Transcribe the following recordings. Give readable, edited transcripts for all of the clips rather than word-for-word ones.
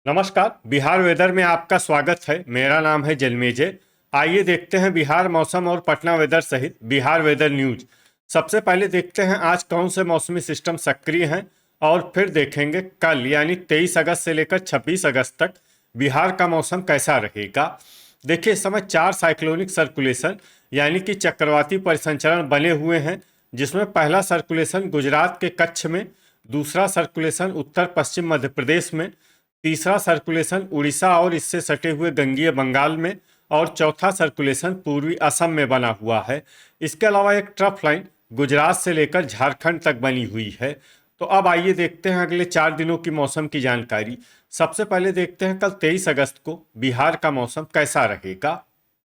नमस्कार। बिहार वेदर में आपका स्वागत है। मेरा नाम है जन्मेजय। आइए देखते हैं बिहार मौसम और पटना वेदर सहित बिहार वेदर न्यूज। सबसे पहले देखते हैं आज कौन से मौसमी सिस्टम सक्रिय हैं और फिर देखेंगे कल यानी 23 अगस्त से लेकर 26 अगस्त तक बिहार का मौसम कैसा रहेगा। देखिए, इस समय 4 साइक्लोनिक सर्कुलेशन यानी कि चक्रवाती परिसंचरण बने हुए हैं, जिसमें पहला सर्कुलेशन गुजरात के कच्छ में, दूसरा सर्कुलेशन उत्तर पश्चिम मध्य प्रदेश में, तीसरा सर्कुलेशन उड़ीसा और इससे सटे हुए गंगीय बंगाल में और चौथा सर्कुलेशन पूर्वी असम में बना हुआ है। इसके अलावा एक ट्रफ लाइन गुजरात से लेकर झारखंड तक बनी हुई है। तो अब आइए देखते हैं अगले 4 दिनों की मौसम की जानकारी। सबसे पहले देखते हैं कल 23 अगस्त को बिहार का मौसम कैसा रहेगा।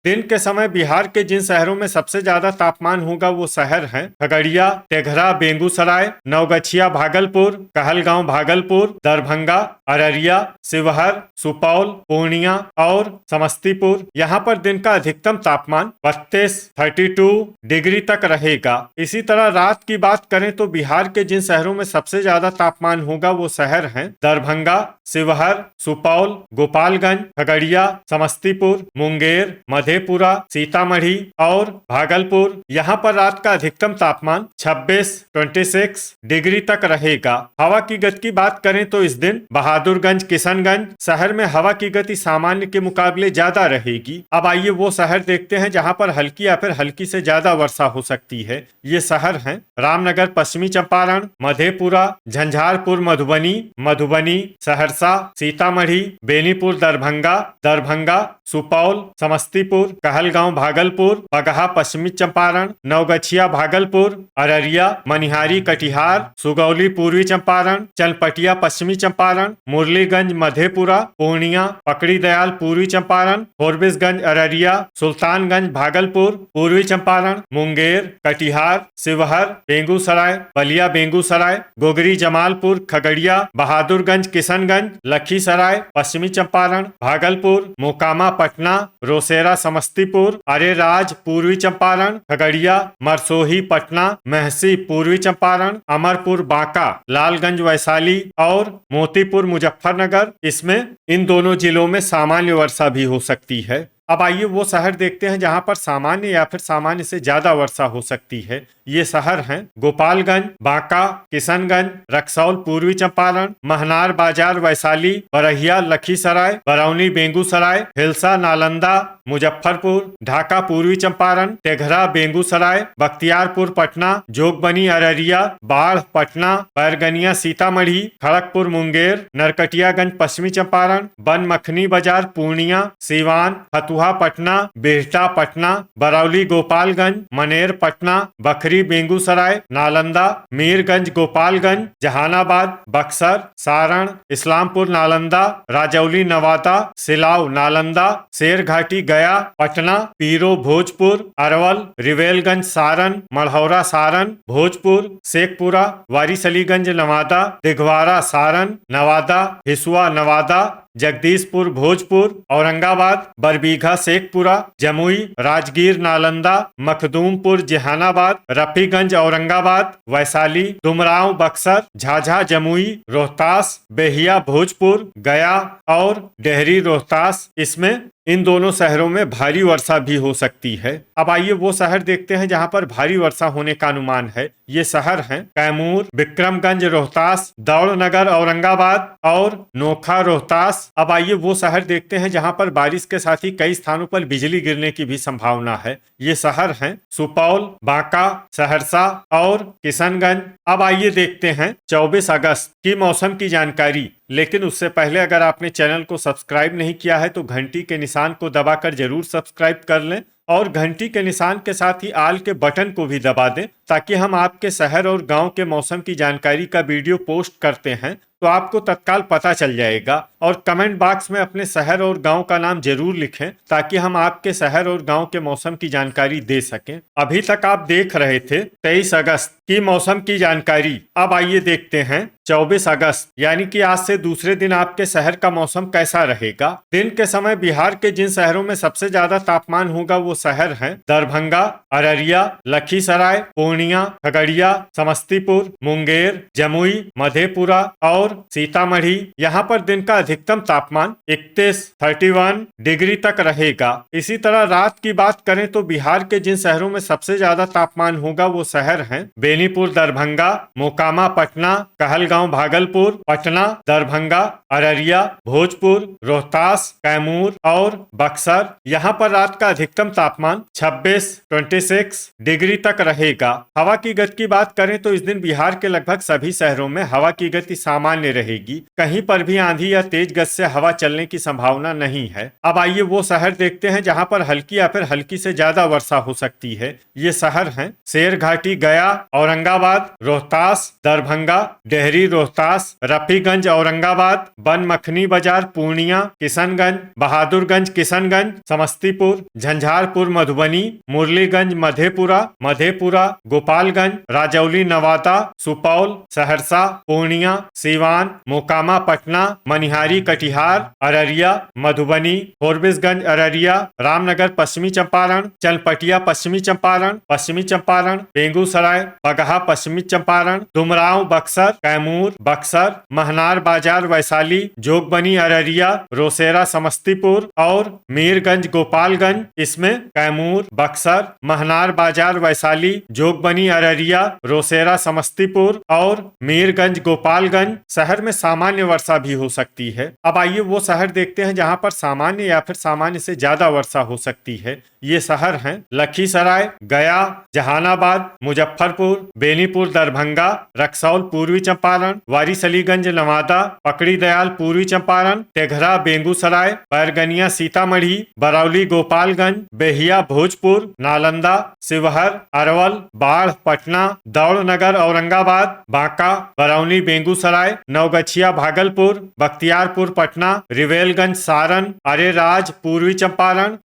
दिन के समय बिहार के जिन शहरों में सबसे ज्यादा तापमान होगा वो शहर हैं खगड़िया, तेघरा, बेगूसराय, नवगछिया भागलपुर, कहलगांव भागलपुर, दरभंगा, अररिया, शिवहर, सुपौल, पूर्णिया और समस्तीपुर। यहाँ पर दिन का अधिकतम तापमान 32 डिग्री तक रहेगा। इसी तरह रात की बात करें तो बिहार के जिन शहरों में सबसे ज्यादा तापमान होगा वो शहर हैं दरभंगा, शिवहर, सुपौल, गोपालगंज, खगड़िया, समस्तीपुर, मुंगेर, मधेपुरा, सीतामढ़ी और भागलपुर। यहाँ पर रात का अधिकतम तापमान 26 डिग्री तक रहेगा। हवा की गति की बात करें तो इस दिन बहादुरगंज, किशनगंज शहर में हवा की गति सामान्य के मुकाबले ज्यादा रहेगी। अब आइए वो शहर देखते हैं जहाँ पर हल्की या फिर हल्की से ज्यादा वर्षा हो सकती है। ये शहर हैं रामनगर, पश्चिमी चंपारण, मधेपुरा, झंझारपुर, मधुबनी, सहरसा, सीतामढ़ी, बेनीपुर, दरभंगा, सुपौल, समस्तीपुर, कहलगांव भागलपुर, बगहा पश्चिमी चंपारण, नवगछिया भागलपुर, अररिया, मनिहारी कटिहार, सुगौली पूर्वी चंपारण, चनपटिया पश्चिमी चंपारण, मुरलीगंज मधेपुरा, पूर्णिया, पकड़ी दयाल पूर्वी चंपारण, फोरबिसगंज अररिया, सुल्तानगंज भागलपुर पूर्वी चंपारण, मुंगेर, कटिहार, शिवहर, बेगूसराय, बलिया बेगूसराय, गोगरी जमालपुर, खगड़िया, बहादुरगंज, किशनगंज, लखीसराय पश्चिमी चंपारण, भागलपुर, मोकामा पटना, रोसेरा समस्तीपुर, अरेराज पूर्वी चंपारण, खगड़िया, मरसोही पटना, महसी पूर्वी चंपारण, अमरपुर बांका, लालगंज वैशाली और मोतीपुर मुजफ्फरनगर। इसमें इन दोनों जिलों में सामान्य वर्षा भी हो सकती है। अब आइए वो शहर देखते हैं जहां पर सामान्य या फिर सामान्य से ज्यादा वर्षा हो सकती है। ये शहर हैं गोपालगंज, बांका, किशनगंज, रक्सौल पूर्वी चंपारण, महनार बाजार वैशाली, बरहिया लखीसराय, बरौनी बेगूसराय, हिलसा नालंदा, मुजफ्फरपुर, ढाका पूर्वी चंपारण, तेघरा बेगूसराय, बख्तियारपुर पटना, जोगबनी अररिया, बाढ़ पटना, बैरगनिया सीतामढ़ी, खड़गपुर मुंगेर, नरकटियागंज पश्चिमी चंपारण, बनमखनी बाजार पूर्णिया, सीवान, फतुहा पटना, बिहटा पटना, बरौली गोपालगंज, मनेर पटना, बखरी बेगूसराय, नालंदा, मीरगंज गोपालगंज, जहानाबाद, बक्सर, सारण, इस्लामपुर नालंदा, राजौली नवादा, सिलाव नालंदा, शेरघाटी गया, पटना, पीरो भोजपुर, अरवल, रिवेलगंज सारण, मढ़ौरा सारण, भोजपुर, शेखपुरा, वारिसलीगंज नवादा, दिघवारा सारण नवादा, हिसुआ नवादा, जगदीशपुर भोजपुर, औरंगाबाद, बरबीघा शेखपुरा, जमुई, राजगीर नालंदा, मखदूमपुर जहानाबाद, रफीगंज औरंगाबाद, वैशाली, डुमरांव बक्सर, झाझा जमुई, रोहतास, बेहिया भोजपुर, गया और डेहरी रोहतास। इसमें इन दोनों शहरों में भारी वर्षा भी हो सकती है। अब आइए वो शहर देखते हैं जहां पर भारी वर्षा होने का अनुमान है। ये शहर हैं कैमूर, विक्रमगंज रोहतास, दौड़नगर औरंगाबाद और नोखा रोहतास। अब आइए वो शहर देखते हैं जहां पर बारिश के साथ ही कई स्थानों पर बिजली गिरने की भी संभावना है। ये शहर हैं सुपौल, बांका, सहरसा और किशनगंज। अब आइए देखते हैं 24 अगस्त की मौसम की जानकारी। लेकिन उससे पहले अगर आपने चैनल को सब्सक्राइब नहीं किया है तो घंटी के निशान को दबाकर जरूर सब्सक्राइब कर लें और घंटी के निशान के साथ ही आल के बटन को भी दबा दें, ताकि हम आपके शहर और गांव के मौसम की जानकारी का वीडियो पोस्ट करते हैं तो आपको तत्काल पता चल जाएगा। और कमेंट बॉक्स में अपने शहर और गांव का नाम जरूर लिखें ताकि हम आपके शहर और गांव के मौसम की जानकारी दे सकें। अभी तक आप देख रहे थे 23 अगस्त की मौसम की जानकारी। अब आइए देखते हैं 24 अगस्त यानी कि आज से दूसरे दिन आपके शहर का मौसम कैसा रहेगा। दिन के समय बिहार के जिन शहरों में सबसे ज्यादा तापमान होगा वो शहर हैं दरभंगा, अररिया, लखीसराय, पूर्णिया, खगड़िया, समस्तीपुर, मुंगेर, जमुई, मधेपुरा और सीतामढ़ी। यहाँ पर दिन का अधिकतम तापमान 31 डिग्री तक रहेगा। इसी तरह रात की बात करें तो बिहार के जिन शहरों में सबसे ज्यादा तापमान होगा वो शहर हैं बेनीपुर, दरभंगा, मोकामा, पटना, कहलगांव, भागलपुर, पटना, दरभंगा, अररिया, भोजपुर, रोहतास, कैमूर और बक्सर। यहाँ पर रात का अधिकतम तापमान 26 डिग्री तक रहेगा। हवा की गति की बात करें तो इस दिन बिहार के लगभग सभी शहरों में हवा की गति सामान्य रहेगी। कहीं पर भी आंधी या तेज गति से हवा चलने की संभावना नहीं है। अब आइए वो शहर देखते हैं जहाँ पर हल्की या फिर हल्की से ज्यादा वर्षा हो सकती है। ये शहर हैं शेरघाटी, गया, औरंगाबाद, रोहतास, दरभंगा, डेहरी, रोहतास, रफीगंज, औरंगाबाद, बनमखनी बाजार, पूर्णिया, किशनगंज, बहादुरगंज, किशनगंज, समस्तीपुर, झंझारपुर, मधुबनी, मुरलीगंज, मधेपुरा, गोपालगंज, राजौली, नवादा, सुपौल, सहरसा, पूर्णिया, सीवान, मोकामा, पटना, मनिहारी, कटिहार, अररिया, मधुबनी, फोरबिसगंज, अररिया, रामनगर, पश्चिमी चंपारण, चनपटिया, पश्चिमी चंपारण, बेगूसराय, बगहा, पश्चिमी चंपारण, डुमरांव, बक्सर, कैमूर, बक्सर, महनार बाजार, वैशाली, जोगबनी, अररिया, रोसेरा, समस्तीपुर और मीरगंज, गोपालगंज। इसमें कैमूर, बक्सर, महनार बाजार, वैशाली, जोगबनी, अररिया, रोसेरा, समस्तीपुर और मीरगंज, गोपालगंज शहर में सामान्य वर्षा भी हो सकती है। अब आइए वो शहर देखते हैं जहां पर सामान्य या फिर सामान्य से ज्यादा वर्षा हो सकती है। ये शहर हैं लखीसराय, गया, जहानाबाद, मुजफ्फरपुर, बेनीपुर, दरभंगा, रक्सौल, पूर्वी चंपारण, वारिसलीगंज, नवादा, पकड़ी दयाल, पूर्वी चंपारण, तेघरा, बेगूसराय, बैरगनिया, सीतामढ़ी, बरौली, गोपालगंज, बेहिया, भोजपुर, नालंदा, शिवहर, अरवल, बाढ़, पटना, दौड़नगर, औरंगाबाद, बांका, बरौनी, बेगूसराय, नवगछिया, भागलपुर, बख्तियारपुर, पटना, रिवेलगंज, सारण, अरेराज, पूर्वी चंपारण,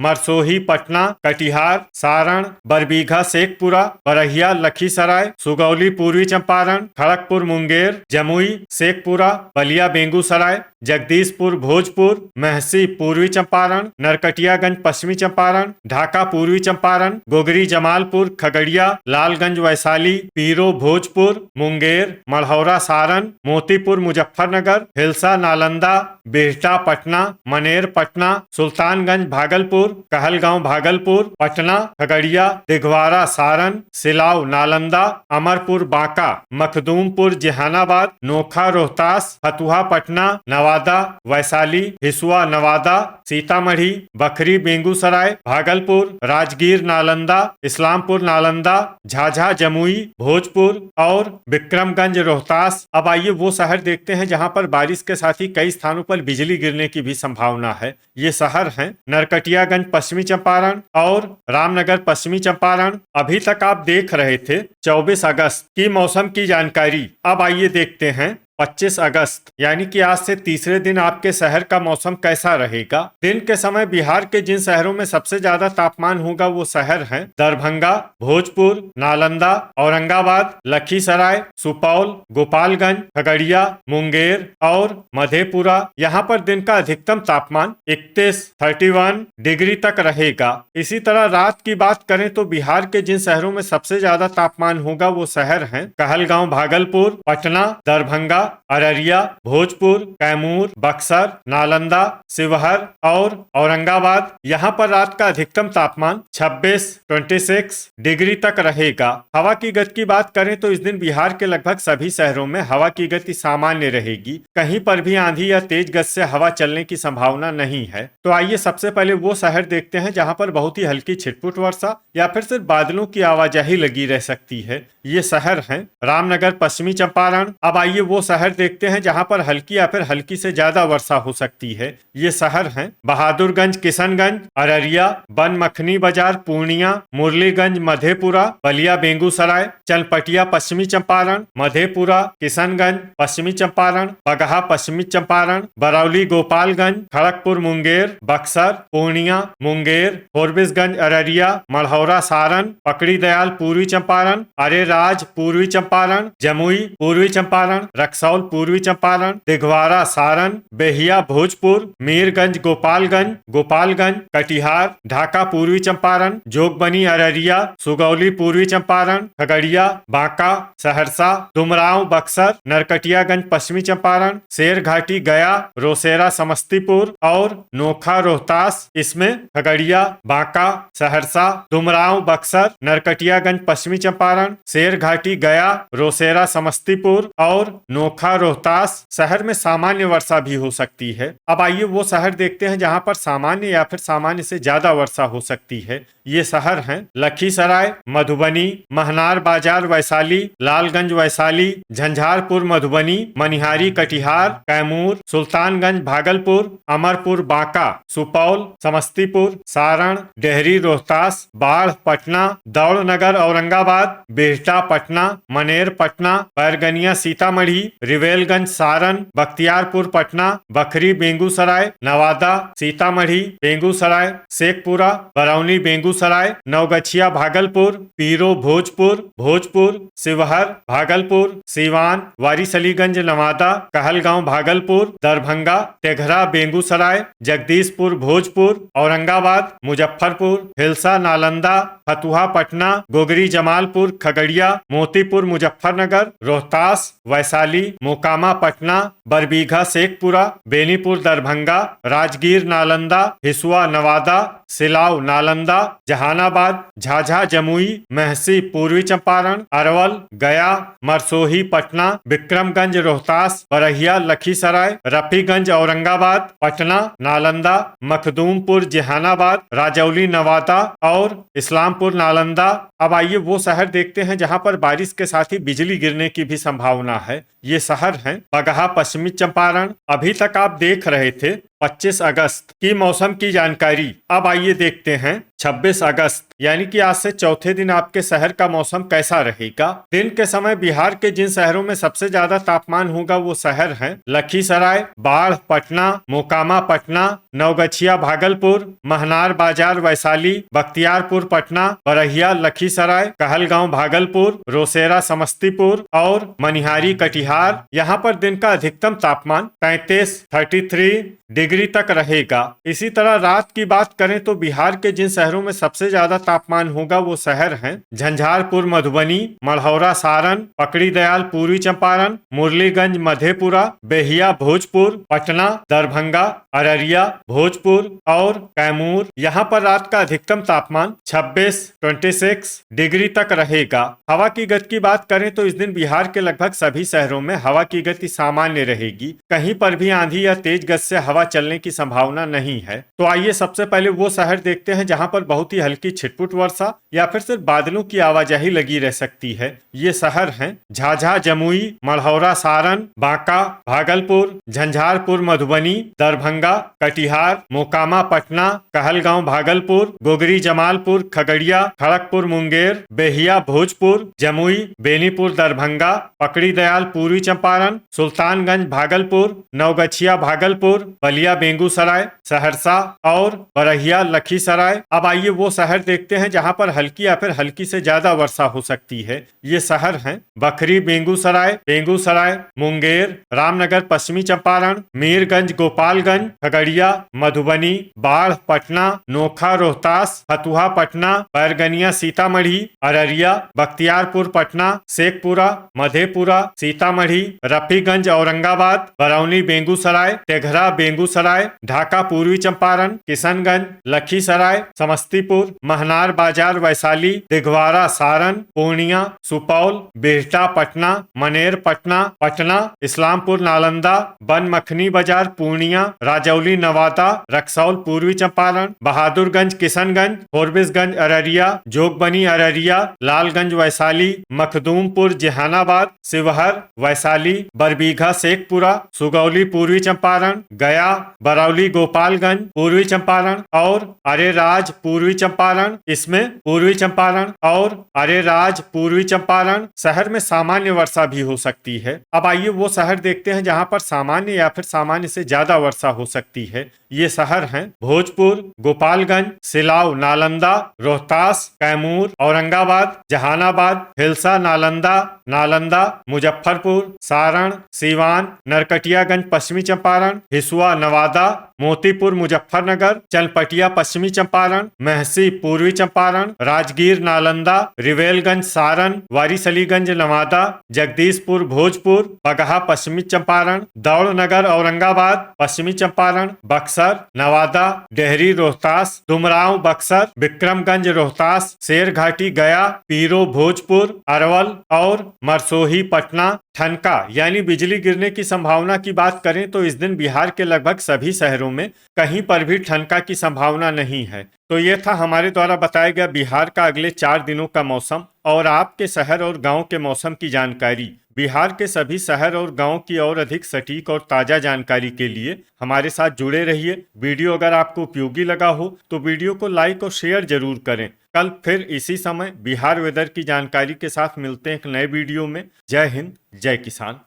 मरसोही, पटना, कटिहार, सारण, बरबीघा, शेखपुरा, बरहिया, लखीसराय, सुगौली, पूर्वी चंपारण, खड़गपुर, मुंगेर, जमुई, शेखपुरा, बलिया, बेगूसराय, जगदीशपुर, भोजपुर, महसी, पूर्वी चंपारण, नरकटियागंज, पश्चिमी चंपारण, ढाका, पूर्वी चंपारण, गोगरी, जमालपुर, खगड़िया, लालगंज, वैशाली, पीरो, भोजपुर, मुंगेर, मढ़ौरा, सारण, मोतीपुर, मुजफ्फरनगर, हिलसा, नालंदा, बिहटा, पटना, मनेर, पटना, सुल्तानगंज, भागलपुर, कहलगांव, भागलपुर, पटना, खगड़िया, दिघवारा, सारण, सिलाव, नालंदा, अमरपुर, बांका, मखदूमपुर, जहानाबाद, नोखा, रोहतास, फतुहा, पटना, नवादा, वैशाली, हिसुआ, नवादा, सीतामढ़ी, बखरी, बेगूसराय, भागलपुर, राजगीर, नालंदा, इस्लामपुर, नालंदा, झाझा, जमुई, भोजपुर और विक्रमगंज, रोहतास। अब आइए वो शहर देखते हैं जहां पर बारिश के साथ ही कई स्थानों पर बिजली गिरने की भी संभावना है। ये शहर हैं नरकटियागंज, पश्चिमी चंपारण और रामनगर, पश्चिमी चंपारण। अभी तक आप देख रहे थे 24 अगस्त की मौसम की जानकारी। अब आइए देखते हैं 25 अगस्त यानी कि आज से तीसरे दिन आपके शहर का मौसम कैसा रहेगा। दिन के समय बिहार के जिन शहरों में सबसे ज्यादा तापमान होगा वो शहर हैं दरभंगा, भोजपुर, नालंदा, औरंगाबाद, लखीसराय, सुपौल, गोपालगंज, खगड़िया, मुंगेर और मधेपुरा। यहाँ पर दिन का अधिकतम तापमान 31 डिग्री तक रहेगा। इसी तरह रात की बात करें तो बिहार के जिन शहरों में सबसे ज्यादा तापमान होगा वो शहर हैं कहलगांव, भागलपुर, पटना, दरभंगा, अररिया, भोजपुर, कैमूर, बक्सर, नालंदा, शिवहर और औरंगाबाद। यहाँ पर रात का अधिकतम तापमान 26 डिग्री तक रहेगा। हवा की गति की बात करें तो इस दिन बिहार के लगभग सभी शहरों में हवा की गति सामान्य रहेगी। कहीं पर भी आंधी या तेज गति से हवा चलने की संभावना नहीं है। तो आइए सबसे पहले वो शहर देखते हैं जहाँ पर बहुत ही हल्की छिटपुट वर्षा या फिर सिर्फ बादलों की आवाजाही लगी रह सकती है। ये शहर हैं रामनगर, पश्चिमी चंपारण। अब आइए वो शहर देखते हैं जहां पर हल्की या फिर हल्की से ज्यादा वर्षा हो सकती है। ये शहर हैं बहादुरगंज किशनगंज, अररिया, बनमखनी बाजार पूर्णिया, मुरलीगंज मधेपुरा, बलिया बेगूसराय, चनपटिया पश्चिमी चंपारण, मधेपुरा, किशनगंज पश्चिमी चंपारण, बगहा पश्चिमी चंपारण, बरौली गोपालगंज, खड़गपुर मुंगेर, बक्सर, पूर्णिया, मुंगेर, फोरबिसगंज अररिया, मढ़ौरा सारण, पकड़ी दयाल पूर्वी चंपारण, अरेराज पूर्वी चंपारण, जमुई पूर्वी चंपारण, रक्सौल पूर्वी चंपारण, दिघवारा सारण, बेहिया भोजपुर, मीरगंज गोपालगंज, गोपालगंज कटिहार, ढाका पूर्वी चंपारण, जोगबनी अररिया, सुगौली पूर्वी चंपारण, खगड़िया, बांका, सहरसा, डुमरांव बक्सर, नरकटियागंज पश्चिमी चंपारण, शेरघाटी गया, रोसेरा समस्तीपुर और नोखा रोहतास। इसमें खगड़िया, बांका, सहरसा, डुमरांव बक्सर, नरकटियागंज पश्चिमी चंपारण, शेरघाटी गया, रोसेरा समस्तीपुर और नोखा रोहतास शहर में सामान्य वर्षा भी हो सकती है। अब आइए वो शहर देखते हैं जहां पर सामान्य या फिर सामान्य से ज्यादा वर्षा हो सकती है। ये शहर हैं लखीसराय, मधुबनी, महनार बाजार वैशाली, लालगंज वैशाली, झंझारपुर मधुबनी, मनिहारी कटिहार, कैमूर, सुल्तानगंज भागलपुर, अमरपुर बांका, सुपौल, समस्तीपुर, सारण, डेहरी रोहतास, बाढ़ पटना, दौड़नगर औरंगाबाद, बिहटा पटना, मनेर पटना, बैरगनिया सीतामढ़ी, रिवेलगंज सारण, बख्तियारपुर पटना, बखरी बेगूसराय, नवादा सीतामढ़ी, बेगूसराय, शेखपुरा, बरौनी बेगूसराय, नवगछिया भागलपुर, पीरो भोजपुर, भोजपुर, शिवहर भागलपुर, सीवान, वारिसलीगंज नवादा, कहलगांव भागलपुर, दरभंगा, तेघरा बेगूसराय, जगदीशपुर भोजपुर, औरंगाबाद, मुजफ्फरपुर, हिलसा नालंदा, फतुहा पटना, गोगरी जमालपुर खगड़िया, मोतीपुर मुजफ्फरनगर, रोहतास, वैशाली, मोकामा पटना, बरबीघा शेखपुरा, बेनीपुर दरभंगा, राजगीर नालंदा, हिसुआ नवादा, सिलाव नालंदा, जहानाबाद, झाझा जमुई, महसी पूर्वी चंपारण, अरवल, गया, मरसोही पटना, विक्रमगंज रोहतास, बरहिया लखीसराय, रफीगंज औरंगाबाद, पटना, नालंदा, मखदूमपुर जहानाबाद, राजौली नवादा और इस्लामपुर नालंदा। अब आइए वो शहर देखते हैं जहां पर बारिश के साथ ही बिजली गिरने की भी संभावना है। ये शहर हैं बगहा पश्चिमी चंपारण। अभी तक आप देख रहे थे 25 अगस्त की मौसम की जानकारी। अब आइए देखते हैं 26 अगस्त यानी कि आज से चौथे दिन आपके शहर का मौसम कैसा रहेगा। दिन के समय बिहार के जिन शहरों में सबसे ज्यादा तापमान होगा वो शहर हैं लखीसराय, बाढ़ पटना, मोकामा पटना, नवगछिया भागलपुर, महनार बाजार वैशाली, बख्तियारपुर पटना, बरहिया लखीसराय, कहलगांव भागलपुर, रोसेरा समस्तीपुर और मनिहारी कटिहार। यहाँ पर दिन का अधिकतम तापमान 33 डिग्री तक रहेगा। इसी तरह रात की बात करें तो बिहार के जिन शहरों में सबसे ज्यादा तापमान होगा वो शहर हैं झंझारपुर मधुबनी, मढ़ौरा सारण, पकड़ी दयाल पूर्वी चंपारण, मुरलीगंज मधेपुरा, बेहिया भोजपुर, पटना, दरभंगा, अररिया भोजपुर और कैमूर। यहाँ पर रात का अधिकतम तापमान 26 डिग्री तक रहेगा। हवा की गति की बात करें तो इस दिन बिहार के लगभग सभी शहरों में हवा की गति सामान्य रहेगी। कहीं पर भी आंधी या तेज गति से हवा चलने की संभावना नहीं है। तो आइए सबसे पहले वो शहर देखते हैं जहां पर बहुत ही हल्की छिटपुट वर्षा या फिर सिर्फ बादलों की आवाजाही लगी रह सकती है। ये शहर हैं झाझा जमुई, मढ़ौरा सारण, बांका, भागलपुर, झंझारपुर मधुबनी, दरभंगा, कटिहार, मोकामा पटना, कहलगांव भागलपुर, गोगरी जमालपुर खगड़िया, खड़गपुर मुंगेर, बेहिया भोजपुर, जमुई, बेनीपुर दरभंगा, पकड़ी दयाल पूर्वी चंपारण, सुल्तानगंज भागलपुर, नवगछिया भागलपुर, बलिया बेगूसराय, सहरसा और बरहिया लखीसराय। अब आइए वो शहर देखते हैं जहां पर हल्की या फिर हल्की से ज्यादा वर्षा हो सकती है। ये शहर हैं बखरी बेगूसराय, बेगूसराय, मुंगेर, रामनगर पश्चिमी चंपारण, मीरगंज गोपालगंज, खगड़िया, मधुबनी, बाढ़ पटना, नोखा रोहतास, फतुहा पटना, बैरगनिया सीतामढ़ी, अररिया, बख्तियारपुर पटना, शेखपुरा, मधेपुरा, सीतामढ़ी, रफीगंज औरंगाबाद, बरौनी बेगूसराय, तेघरा बेगूसराय बेगूसराय, ढाका पूर्वी चंपारण, किशनगंज, लखीसराय, समस्तीपुर, महनार बाजार वैशाली, दिघवारा सारण, पूर्णिया, सुपौल, बिहटा पटना, मनेर पटना पटना, इस्लामपुर नालंदा, बनमखनी बाजार पूर्णिया, राजौली नवादा, रक्सौल पूर्वी चंपारण, बहादुरगंज किशनगंज, फोरबिसगंज अररिया, जोगबनी अररिया, लालगंज वैशाली, मखदूमपुर जहानाबाद, शिवहर वैशाली, बरबीघा शेखपुरा, सुगौली पूर्वी चंपारण, गया, बरौली गोपालगंज पूर्वी चंपारण और अरेराज पूर्वी चंपारण। इसमें पूर्वी चंपारण और अरेराज पूर्वी चंपारण शहर में सामान्य वर्षा भी हो सकती है। अब आइए वो शहर देखते हैं जहां पर सामान्य या फिर सामान्य से ज्यादा वर्षा हो सकती है। ये शहर हैं भोजपुर, गोपालगंज, सिलाव, नालंदा, रोहतास, कैमूर, औरंगाबाद, जहानाबाद, हिलसा, नालंदा, मुजफ्फरपुर, सारण, सीवान, नरकटियागंज पश्चिमी चंपारण, हिसुआ नवादा, मोतीपुर मुजफ्फरनगर, चनपटिया पश्चिमी चंपारण, महसी पूर्वी चंपारण, राजगीर नालंदा, रिवेलगंज सारण, वारिसलीगंज नवादा, जगदीशपुर भोजपुर, बगहा पश्चिमी चंपारण, दौड़नगर औरंगाबाद पश्चिमी चंपारण, बक्सर नवादा, डेहरी रोहतास, डुमरांव बक्सर, विक्रमगंज रोहतास, शेरघाटी गया, पीरो भोजपुर, अरवल और मरसोही पटना। ठनका यानी बिजली गिरने की संभावना की बात करें तो इस दिन बिहार के लगभग सभी शहरों में कहीं पर भी ठनका की संभावना नहीं है। तो ये था हमारे द्वारा बताया गया बिहार का अगले 4 दिनों का मौसम और आपके शहर और गांव के मौसम की जानकारी। बिहार के सभी शहर और गांव की और अधिक सटीक और ताजा जानकारी के लिए हमारे साथ जुड़े रहिए। वीडियो अगर आपको उपयोगी लगा हो तो वीडियो को लाइक और शेयर जरूर करें। कल फिर इसी समय बिहार वेदर की जानकारी के साथ मिलते हैं एक नए वीडियो में। जय हिंद, जय किसान।